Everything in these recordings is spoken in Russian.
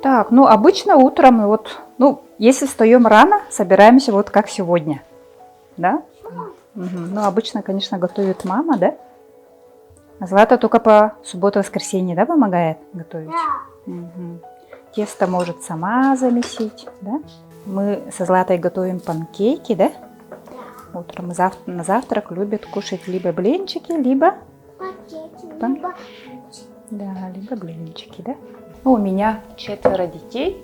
Так, ну обычно утром, если встаем рано, собираемся вот как сегодня, да? Ну, обычно, конечно, готовит мама, да? А Злата только по субботу-воскресенье, да, помогает готовить? Мгм. Тесто может сама замесить, да? Мы со Златой готовим панкейки, да? Утром на завтрак любят кушать либо блинчики, либо... Да, либо блинчики, да? У меня 4 детей.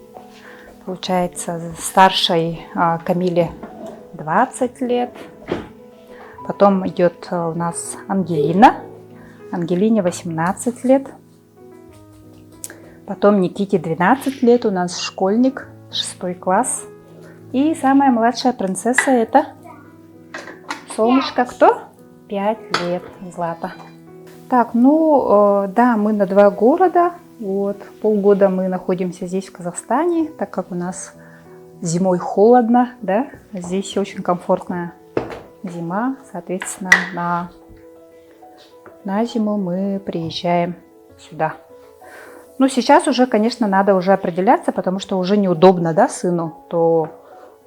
Получается, старшей Камиле 20 лет. Потом идет у нас Ангелина. Ангелине 18 лет. Потом Никите 12 лет. У нас школьник, 6 класс. И самая младшая принцесса это солнышко кто? 5 лет, Злата. Так, да, мы на 2 города. Вот, полгода мы находимся здесь, в Казахстане, так как у нас зимой холодно, да, здесь очень комфортная зима, соответственно, на зиму мы приезжаем сюда. Ну, сейчас уже, конечно, надо уже определяться, потому что уже неудобно, да, сыну, то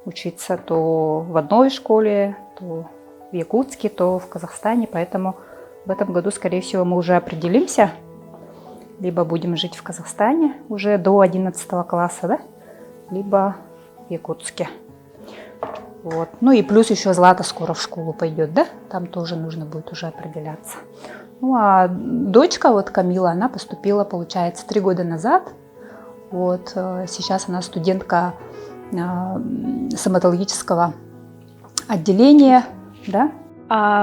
учиться то в одной школе, то в Якутске, то в Казахстане, поэтому в этом году, скорее всего, мы уже определимся. Либо будем жить в Казахстане уже до 11 класса, да? Либо в Якутске. Вот. Ну и плюс еще Злата скоро в школу пойдет, да? Там тоже нужно будет уже определяться. Ну а дочка, вот Камила, она поступила, получается, 3 года назад. Вот. Сейчас она студентка стоматологического отделения, да?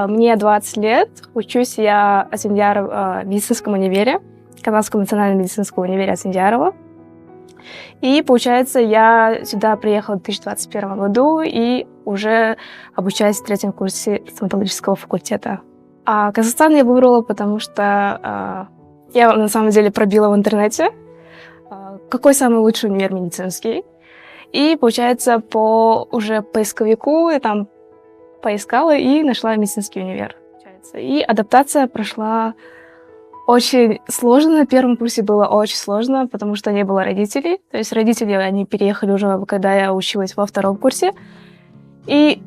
Мне 20 лет. Учусь я в медицинском универе. Казанском национальном медицинском универе Асфендиярова. И, получается, я сюда приехала в 2021 году и уже обучаюсь в 3-м курсе стоматологического факультета. А Казахстан я выбрала, потому что я, на самом деле, пробила в интернете, какой самый лучший универ медицинский. И, получается, по уже поисковику я там поискала и нашла медицинский универ. И адаптация прошла очень сложно. На 1-м курсе было очень сложно, потому что не было родителей. То есть родители, они переехали уже, когда я училась во 2-м курсе. И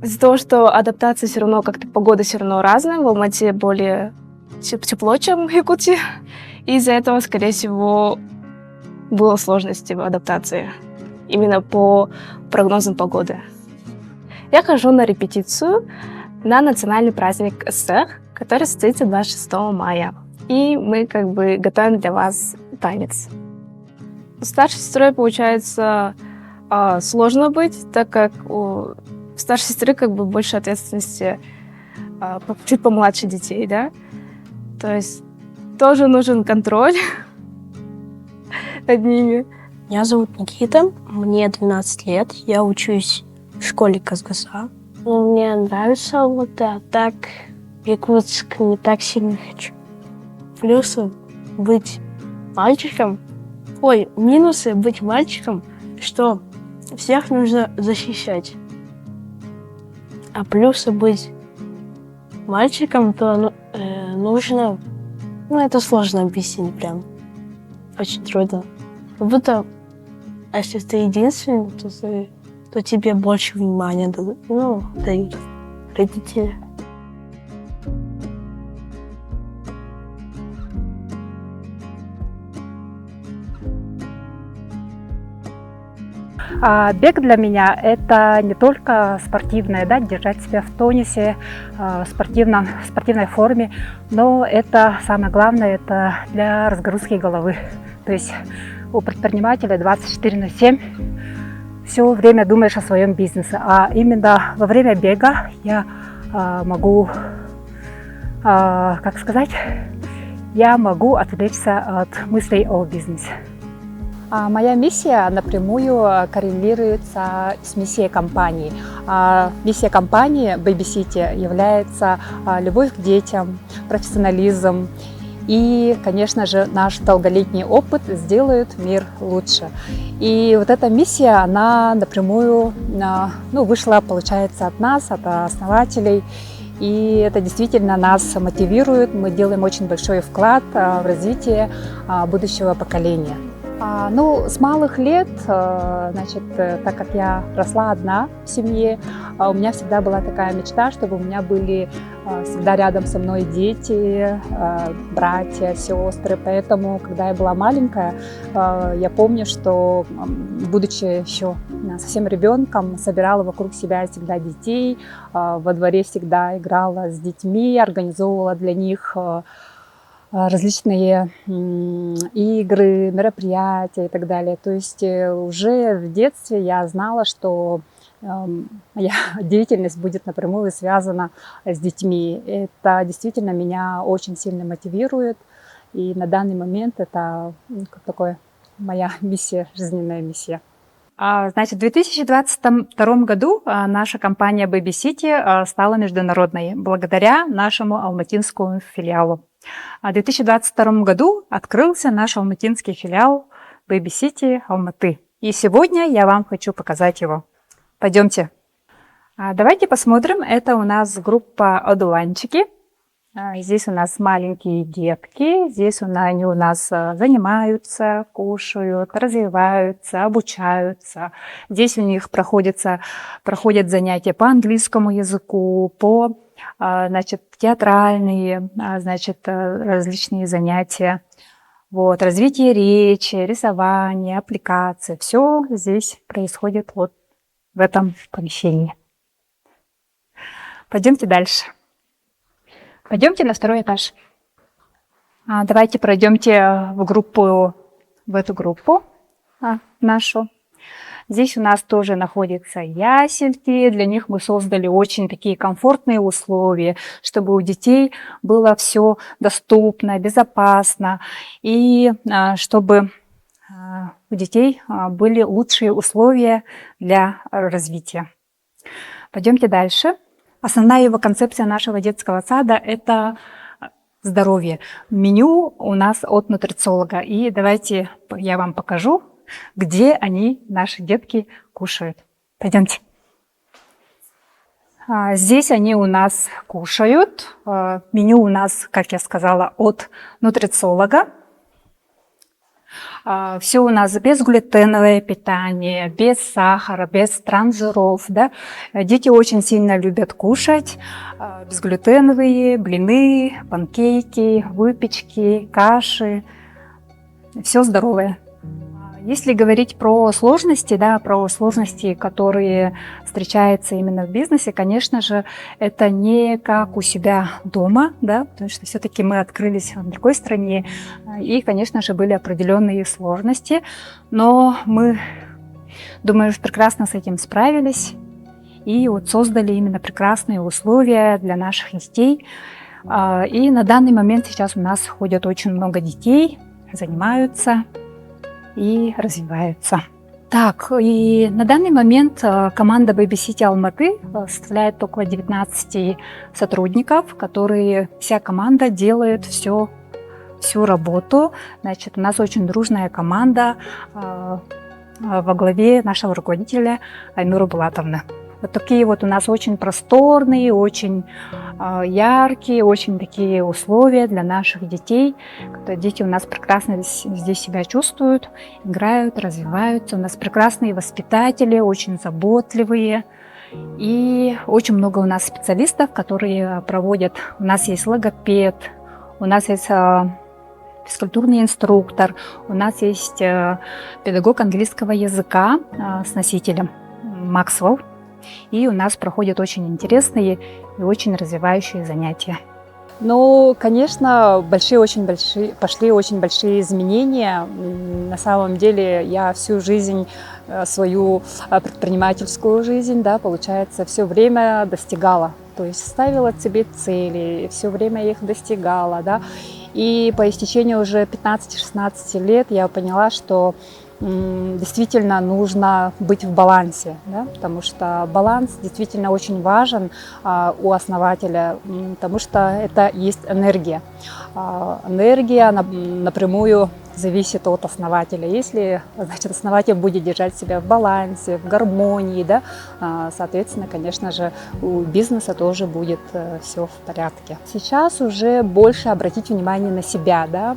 из-за того, что адаптация все равно, как-то погода все равно разная, в Алмате более тепло, чем в Якутии. И из-за этого, скорее всего, было сложности в адаптации. Именно по прогнозам погоды. Я хожу на репетицию на национальный праздник СЭХ, который состоится 26 мая. И мы готовим для вас танец. Старшей сестрой, получается, сложно быть, так как у старшей сестры больше ответственности чуть помладше детей, да? То есть тоже нужен контроль над ними. Меня зовут Никита, мне 12 лет, я учусь в школе Казгаса. Мне нравится так в Якутск не так сильно хочу. Плюсы быть мальчиком, минусы быть мальчиком, что всех нужно защищать. А плюсы быть мальчиком, то нужно, это сложно объяснить прям, очень трудно. Как будто, если ты единственный, то тебе больше внимания дают родители. Бег для меня это не только спортивное, да, держать себя в тонусе, в спортивной форме, но это самое главное, это для разгрузки головы. То есть у предпринимателя 24/7 все время думаешь о своем бизнесе, а именно во время бега я могу, я могу отвлечься от мыслей о бизнесе. Моя миссия напрямую коррелируется с миссией компании. Миссия компании Baby City является любовь к детям, профессионализм и, конечно же, наш долголетний опыт сделает мир лучше. И вот эта миссия, она напрямую вышла, получается, от нас, от основателей. И это действительно нас мотивирует. Мы делаем очень большой вклад в развитие будущего поколения. Ну, с малых лет, значит, так как я росла одна в семье, у меня всегда была такая мечта, чтобы у меня были всегда рядом со мной дети, братья, сестры. Поэтому, когда я была маленькая, я помню, что, будучи еще совсем ребенком, собирала вокруг себя всегда детей, во дворе всегда играла с детьми, организовывала для них различные игры, мероприятия и так далее. То есть уже в детстве я знала, что моя деятельность будет напрямую связана с детьми. Это действительно меня очень сильно мотивирует. И на данный момент это как такое моя миссия, жизненная миссия. Значит, в 2022 году наша компания Baby City стала международной благодаря нашему алматинскому филиалу. В 2022 году открылся наш алматинский филиал Baby City Алматы. И сегодня я вам хочу показать его. Пойдемте. Давайте посмотрим. Это у нас группа одуванчики. Здесь у нас маленькие детки. Здесь они у нас занимаются, кушают, развиваются, обучаются. Здесь у них проходят занятия по английскому языку, по театральные, различные занятия. Вот, развитие речи, рисование, аппликации. Все здесь происходит вот в этом помещении. Пойдемте дальше. Пойдемте на второй этаж. Давайте пройдемте в эту группу нашу. Здесь у нас тоже находятся ясельки. Для них мы создали очень такие комфортные условия, чтобы у детей было все доступно, безопасно. И чтобы у детей были лучшие условия для развития. Пойдемте дальше. Основная его концепция нашего детского сада – это здоровье. Меню у нас от нутрициолога. И давайте я вам покажу, где они, наши детки, кушают. Пойдемте. Здесь они у нас кушают. Меню у нас, как я сказала, от нутрициолога. Все у нас безглютеновое питание, без сахара, без трансжиров. Да? Дети очень сильно любят кушать безглютеновые блины, панкейки, выпечки, каши. Все здоровое. Если говорить про сложности, которые встречаются именно в бизнесе, конечно же, это не как у себя дома, да, потому что все-таки мы открылись в другой стране, и, конечно же, были определенные сложности, но мы, думаю, прекрасно с этим справились и вот создали именно прекрасные условия для наших детей. И на данный момент сейчас у нас ходят очень много детей, занимаются и развиваются. Так, и на данный момент команда Baby City Алматы составляет около 19 сотрудников, вся команда делает всю работу. Значит, у нас очень дружная команда во главе нашего руководителя Айнуры Булатовны. Вот такие вот у нас очень просторные, очень яркие, очень такие условия для наших детей. Дети у нас прекрасно здесь себя чувствуют, играют, развиваются. У нас прекрасные воспитатели, очень заботливые. И очень много у нас специалистов, которые проводят. У нас есть логопед, у нас есть физкультурный инструктор, у нас есть педагог английского языка с носителем Максвелл. И у нас проходят очень интересные и очень развивающие занятия. Ну, конечно, пошли очень большие изменения. На самом деле я всю жизнь, свою предпринимательскую жизнь, да, получается, все время достигала. То есть ставила себе цели, все время их достигала, да. И по истечению уже 15-16 лет я поняла, что действительно нужно быть в балансе, да, потому что баланс действительно очень важен у основателя, потому что это есть энергия. Энергия напрямую зависит от основателя. Если, значит, основатель будет держать себя в балансе, в гармонии, да, соответственно, конечно же, у бизнеса тоже будет все в порядке. Сейчас уже больше обратить внимание на себя, да,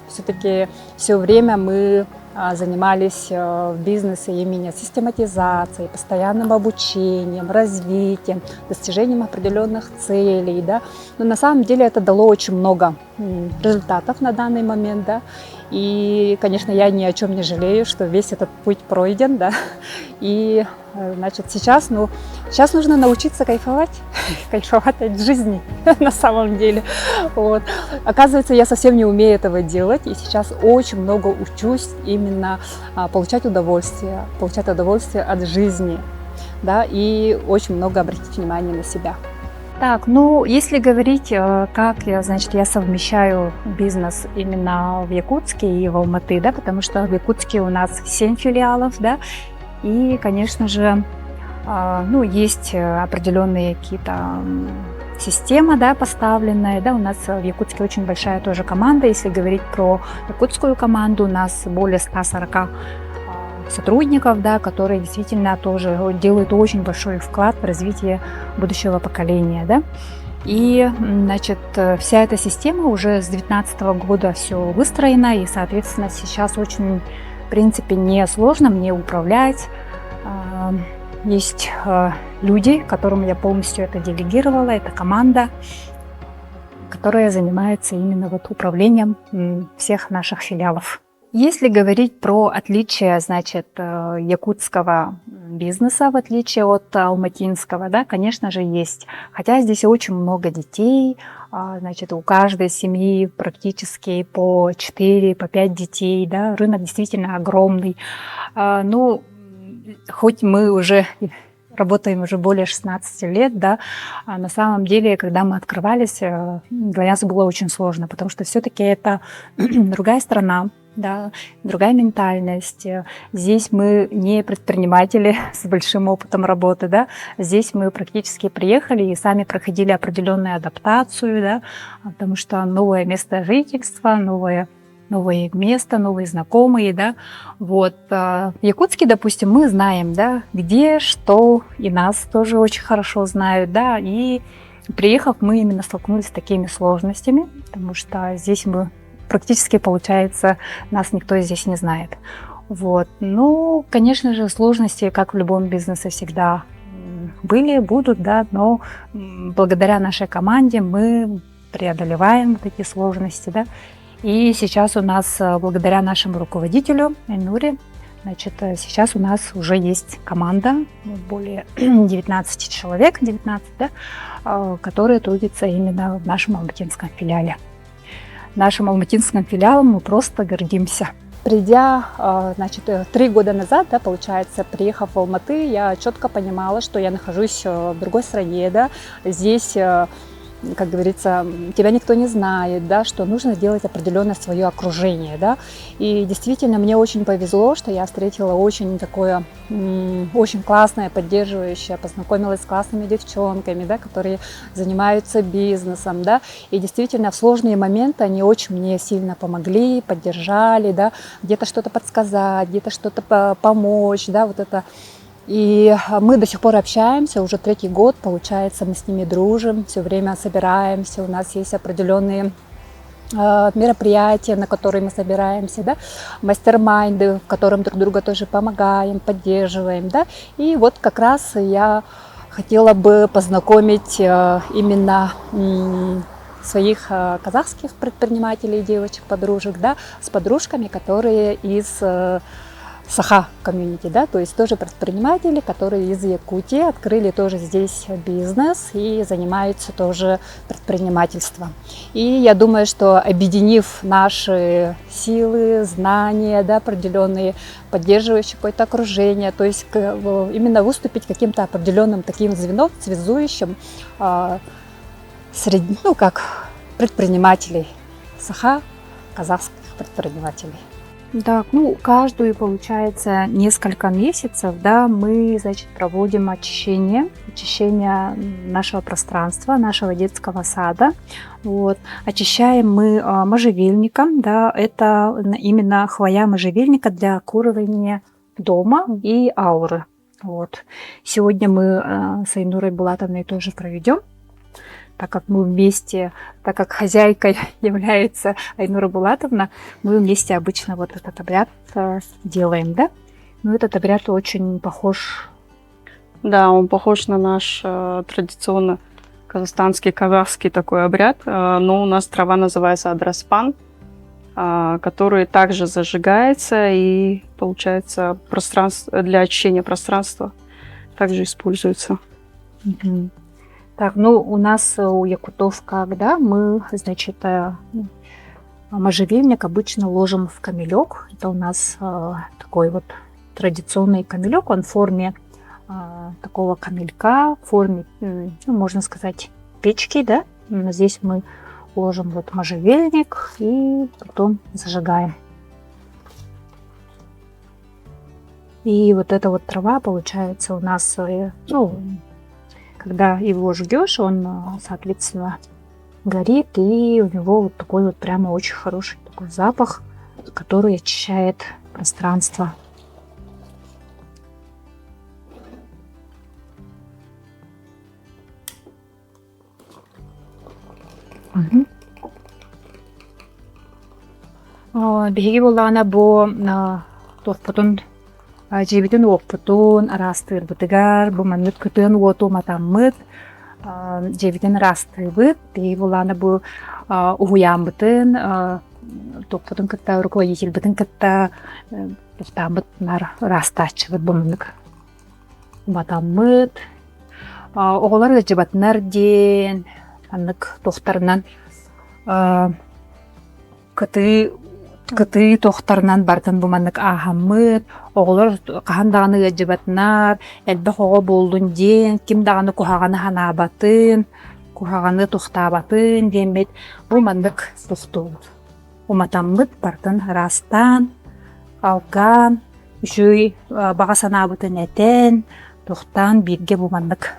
все-таки все время мы занимались в бизнесе именно систематизацией, постоянным обучением, развитием, достижением определенных целей, да. Но на самом деле это дало очень много результатов на данный момент, да. И, конечно, я ни о чем не жалею, что весь этот путь пройден, да. И, значит, сейчас нужно научиться кайфовать от жизни на самом деле. Вот. Оказывается, я совсем не умею этого делать, и сейчас очень много учусь именно получать удовольствие от жизни, да, и очень много обратить внимание на себя. Так, ну, если говорить, как я совмещаю бизнес именно в Якутске и в Алматы, да, потому что в Якутске у нас 7 филиалов, да, и, конечно же, есть определенные какие-то системы, да, поставленные, да, у нас в Якутске очень большая тоже команда, если говорить про якутскую команду, у нас более 140 сотрудников, да, которые действительно тоже делают очень большой вклад в развитие будущего поколения, да. И, значит, вся эта система уже с 2019 года все выстроена, и, соответственно, сейчас очень, в принципе, не сложно мне управлять. Есть люди, которым я полностью это делегировала, это команда, которая занимается именно вот управлением всех наших филиалов. Если говорить про отличие, значит, якутского бизнеса, в отличие от алматинского, да, конечно же, есть. Хотя здесь очень много детей, значит, у каждой семьи практически по 4, по 5 детей, да, рынок действительно огромный. Ну, хоть мы уже работаем уже более 16 лет, да, на самом деле, когда мы открывались, для нас было очень сложно, потому что все-таки это другая страна, да, другая ментальность. Здесь мы не предприниматели с большим опытом работы, да. Здесь мы практически приехали и сами проходили определенную адаптацию, да, потому что новое место жительства, новое место, новые знакомые, да. Вот. В Якутске, допустим, мы знаем, да, где, что, и нас тоже очень хорошо знают, да, и приехав, мы именно столкнулись с такими сложностями, потому что здесь мы практически, получается, нас никто здесь не знает. Вот. Ну, конечно же, сложности, как в любом бизнесе, всегда были, будут, да, но благодаря нашей команде мы преодолеваем вот эти сложности, да. И сейчас у нас, благодаря нашему руководителю Айнуре, значит, сейчас у нас уже есть команда, более 19 человек, 19, да, которые трудятся именно в нашем алматинском филиале. Нашим алматинским филиалом мы просто гордимся. Придя, значит, 3 года назад, да, получается, приехав в Алматы, я четко понимала, что я нахожусь в другой стране, да, здесь, как говорится, тебя никто не знает, да, что нужно сделать определенное свое окружение, да, и действительно мне очень повезло, что я встретила очень такое, очень классное, поддерживающее, познакомилась с классными девчонками, да, которые занимаются бизнесом, да, и действительно в сложные моменты они очень мне сильно помогли, поддержали, да, где-то что-то подсказать, где-то что-то помочь, да, вот это. И мы до сих пор общаемся, уже 3-й год, получается, мы с ними дружим, все время собираемся, у нас есть определенные мероприятия, на которые мы собираемся, да, мастер-майнды, в котором друг друга тоже помогаем, поддерживаем, да, и вот как раз я хотела бы познакомить именно своих казахских предпринимателей, девочек, подружек, да, с подружками, которые из Саха комьюнити, да, то есть тоже предприниматели, которые из Якутии открыли тоже здесь бизнес и занимаются тоже предпринимательством. И я думаю, что объединив наши силы, знания, да, определенные, поддерживающие какое-то окружение, то есть именно выступить каким-то определенным таким звеном, связующим среди, как предпринимателей Саха, казахских предпринимателей. Так, ну, каждую, получается, несколько месяцев, да, мы, значит, проводим очищение нашего пространства, нашего детского сада. Вот. Очищаем мы можжевельником, да, это именно хвоя можжевельника для окуривания дома и ауры. Вот. Сегодня мы с Айнурой Булатовной тоже проведем, так как мы вместе, так как хозяйкой является Айнура Булатовна, мы вместе обычно вот этот обряд делаем, да? Но этот обряд очень похож. Да, он похож на наш традиционно казахстанский, казахский такой обряд, но у нас трава называется адраспан, который также зажигается и, получается, пространство, для очищения пространства также используется. Мгм. Так, ну у нас у якутов как, да, мы, значит, можжевельник обычно ложим в камелек. Это у нас такой вот традиционный камелек, он в форме такого камелька, в форме, ну, можно сказать, печки, да. Здесь мы ложим вот можжевельник и потом зажигаем. И вот эта вот трава, получается, у нас, ну, когда его жгешь, он, соответственно, горит, и у него вот такой вот прямо очень хороший такой запах, который очищает пространство. Биһиги буллаҕына бу туохпутун дьиэбитин уоппутун араастыырбытыгар бу маннык кытыан уоту матаммыт дьиэбитин араастыыбыт биһиги буллаҕына бу уһуяамбытын туохпутун кытта руководительбытын кытта туохтаамбыт нар араастааччыбыт бу маннык батаммыт оҕолор ылдьыбатынар диэн маннык туохтарынан кыты тохтарынан бартын бу маннык аахаммыт оҕолор хаһан даҕаны ыаджыбатнаар элбэх оҕо буолдун диэн ким даҕаны куһаҕаны ханаабатын куһаҕаны тухтаабатын диэммит бу маннык тухтуубут уматаммыт бартын раастан алган үчүгэй баҕа санаабытын этэн тухтаан бииргэ бу маннык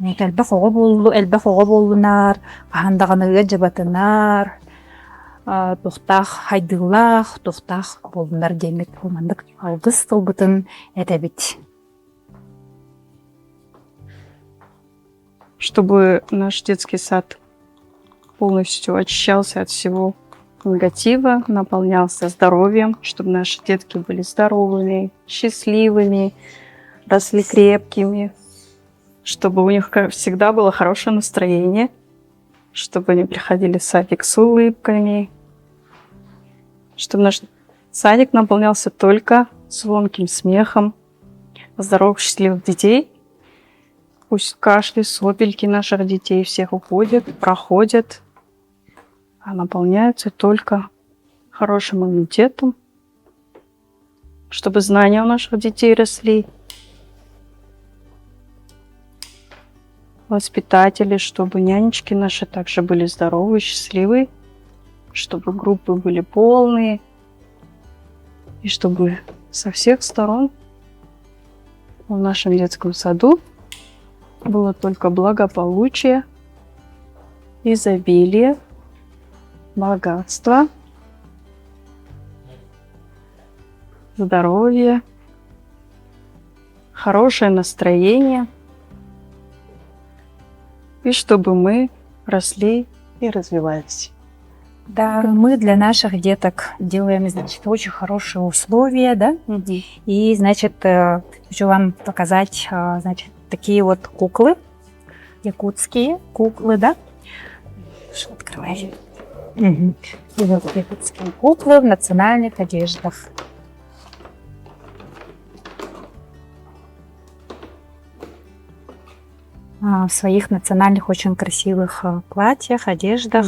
элбэх оҕо буоллунаар хаһандаҕаныга дьабатынаар тухтаах хайдыылаах тухтаах буоллунар диэммит бу маннык алгыс тылбытын этэбит. Чтобы наш детский сад полностью очищался от всего негатива, наполнялся здоровьем, чтобы наши детки были здоровыми, счастливыми, росли крепкими, чтобы у них всегда было хорошее настроение, чтобы они приходили в садик с улыбками, чтобы наш садик наполнялся только звонким смехом здоровых, счастливых детей. Пусть кашли, сопельки наших детей всех уходят, проходят, а наполняются только хорошим иммунитетом, чтобы знания у наших детей росли, воспитатели, чтобы нянечки наши также были здоровы, счастливы, чтобы группы были полные, и чтобы со всех сторон в нашем детском саду было только благополучие, изобилие, богатство, здоровье, хорошее настроение, и чтобы мы росли и развивались. Да, мы для наших деток делаем, значит, очень хорошие условия, да, и, значит, хочу вам показать, значит, такие вот куклы, якутские куклы, да, открывай. И вот якутские куклы в национальных одеждах. В своих национальных очень красивых платьях, одеждах.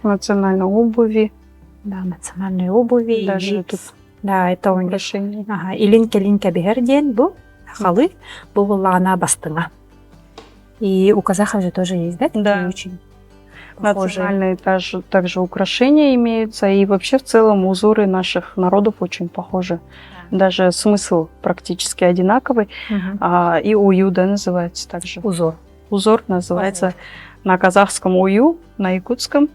Национальной обуви. Да, национальной обуви. Даже и, тут да, это у них. украшения. Ага, илинке бигерден бу халы бу лана бастыга. И у казахов же тоже есть, да? Такие Да. очень похожие. Национальные также украшения имеются. И вообще в целом узоры наших народов очень похожи. Даже смысл практически одинаковый. Мгм. И ую, да, называется также. Узор. Узор называется на казахском ую, на якутском.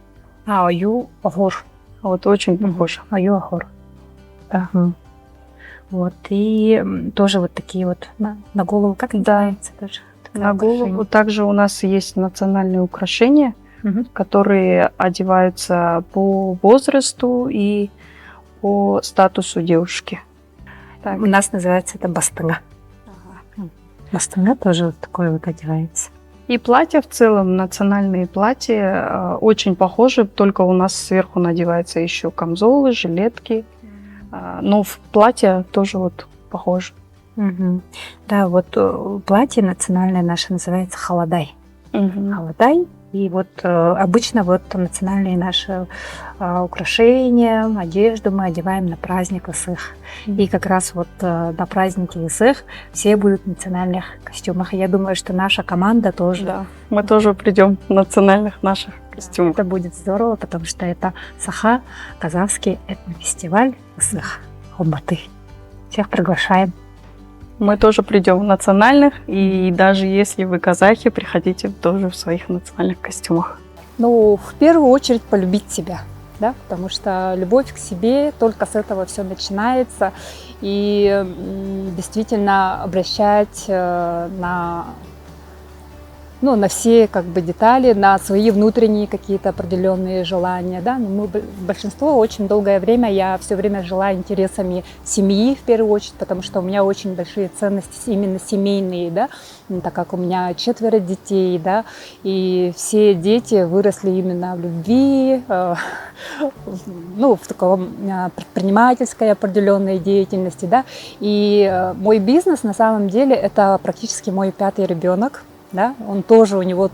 Аю охор. Вот очень похоже. Аю охор. Ага. Вот. И тоже вот такие вот на голову, как называется тоже? Такое На голову украшение. также у нас есть национальные украшения, Мгм. которые одеваются по возрасту и по статусу девушки. У нас называется это бастыга. Бастыга тоже вот такое вот одевается. И платья в целом, национальные платья очень похожи, только у нас сверху надеваются еще камзолы, жилетки. Но в платье тоже вот похоже. Мгм. Да, вот платье национальное наше называется халадай. Халадай. И вот обычно вот национальные наши украшения, одежду мы одеваем на праздник Исых. И как раз вот на празднике Исых все будут в национальных костюмах. И я думаю, что наша команда тоже. Да, мы тоже придем в национальных наших костюмах. Это будет здорово, потому что это Саха, казахский этнофестиваль Исых, Алматы. Всех приглашаем. Мы тоже придем в национальных, и даже если вы казахи, приходите тоже в своих национальных костюмах. Ну, в первую очередь полюбить себя, да, потому что любовь к себе, только с этого все начинается. И действительно обращать на все как бы детали, на свои внутренние какие-то определенные желания. Да? Большинство очень долгое время, я все время жила интересами семьи в первую очередь, потому что у меня очень большие ценности именно семейные, да? Так как у меня 4 детей, да? И все дети выросли именно в любви, в таком предпринимательской определенной деятельности. Да? И мой бизнес на самом деле это практически мой 5-й ребенок. Да? У него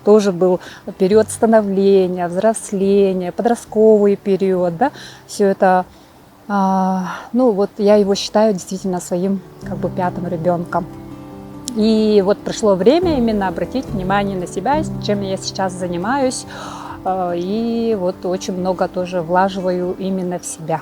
тоже был период становления, взросления, подростковый период. Да? Все это, я его считаю действительно своим как бы 5-м ребенком. И вот пришло время именно обратить внимание на себя, чем я сейчас занимаюсь. И вот очень много тоже влаживаю именно в себя.